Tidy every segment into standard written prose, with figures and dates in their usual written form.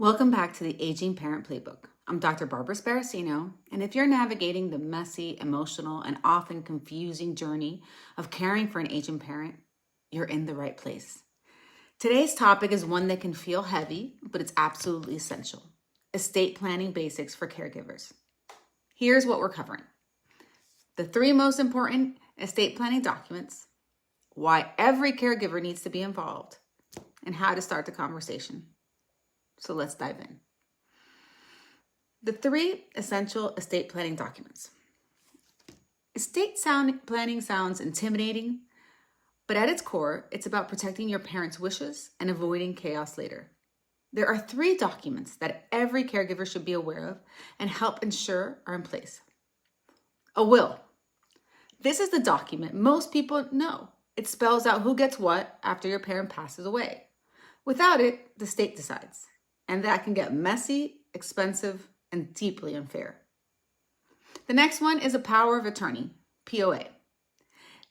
Welcome back to the Aging Parent Playbook. I'm Dr. Barbara Sparacino, and if you're navigating the messy, emotional, and often confusing journey of caring for an aging parent, you're in the right place. Today's topic is one that can feel heavy, but it's absolutely essential. Estate planning basics for caregivers. Here's what we're covering. The 3 most important estate planning documents, why every caregiver needs to be involved, and how to start the conversation. So let's dive in. The 3 essential estate planning documents. Estate planning sounds intimidating, but at its core, it's about protecting your parents' wishes and avoiding chaos later. There are 3 documents that every caregiver should be aware of and help ensure are in place. A will. This is the document most people know. It spells out who gets what after your parent passes away. Without it, the state decides. And that can get messy, expensive, and deeply unfair. The next one is a power of attorney, POA.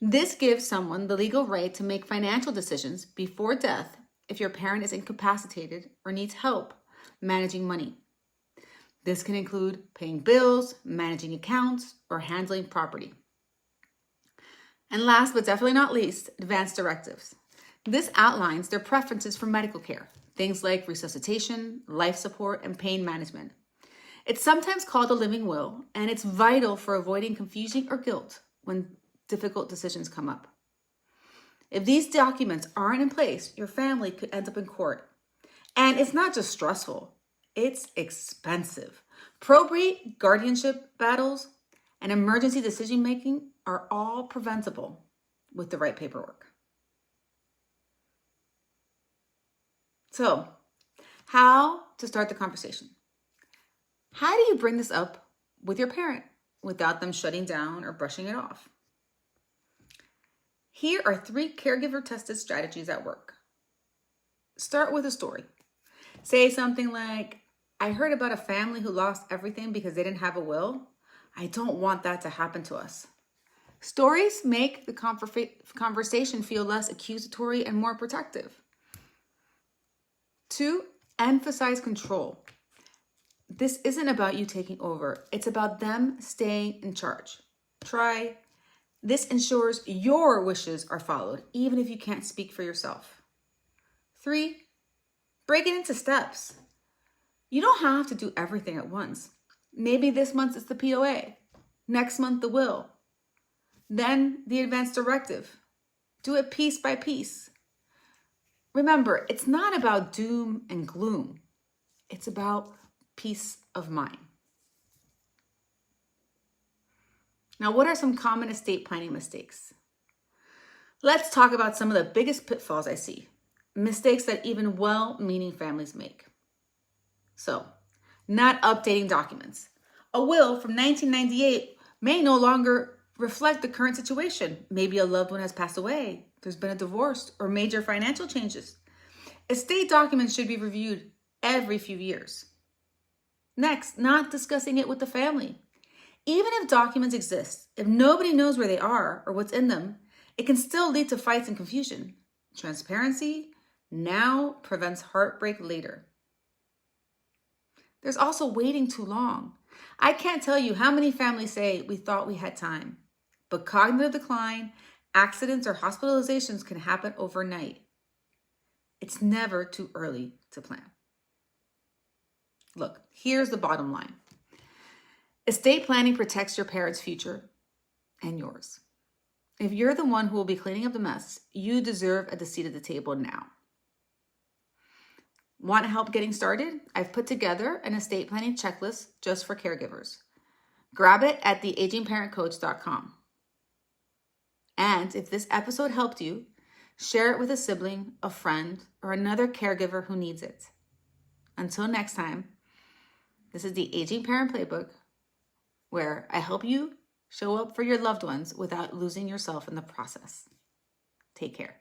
This gives someone the legal right to make financial decisions before death if your parent is incapacitated or needs help managing money. This can include paying bills, managing accounts, or handling property. And last but definitely not least, advance directives. This outlines their preferences for medical care. Things like resuscitation, life support, and pain management. It's sometimes called a living will, and it's vital for avoiding confusion or guilt when difficult decisions come up. If these documents aren't in place, your family could end up in court. And it's not just stressful, it's expensive. Probate, guardianship battles, and emergency decision-making are all preventable with the right paperwork. So, how to start the conversation? How do you bring this up with your parent without them shutting down or brushing it off? Here are 3 caregiver-tested strategies that work. Start with a story. Say something like, I heard about a family who lost everything because they didn't have a will. I don't want that to happen to us. Stories make the conversation feel less accusatory and more protective. 2, emphasize control. This isn't about you taking over. It's about them staying in charge. Try, this ensures your wishes are followed, even if you can't speak for yourself. 3, break it into steps. You don't have to do everything at once. Maybe this month it's the POA, next month the will, then the advance directive. Do it piece by piece. Remember, it's not about doom and gloom. It's about peace of mind. Now, what are some common estate planning mistakes? Let's talk about some of the biggest pitfalls I see. Mistakes that even well-meaning families make. So, not updating documents. A will from 1998 may no longer reflect the current situation. Maybe a loved one has passed away. There's been a divorce or major financial changes. Estate documents should be reviewed every few years. Next, not discussing it with the family. Even if documents exist, if nobody knows where they are or what's in them, it can still lead to fights and confusion. Transparency now prevents heartbreak later. There's also waiting too long. I can't tell you how many families say we thought we had time, but cognitive decline, accidents, or hospitalizations can happen overnight. It's never too early to plan. Look, here's the bottom line. Estate planning protects your parents' future and yours. If you're the one who will be cleaning up the mess, you deserve a seat at the table now. Want help getting started? I've put together an estate planning checklist just for caregivers. Grab it at theagingparentcoach.com. And if this episode helped you, share it with a sibling, a friend, or another caregiver who needs it. Until next time, this is the Aging Parent Playbook, where I help you show up for your loved ones without losing yourself in the process. Take care.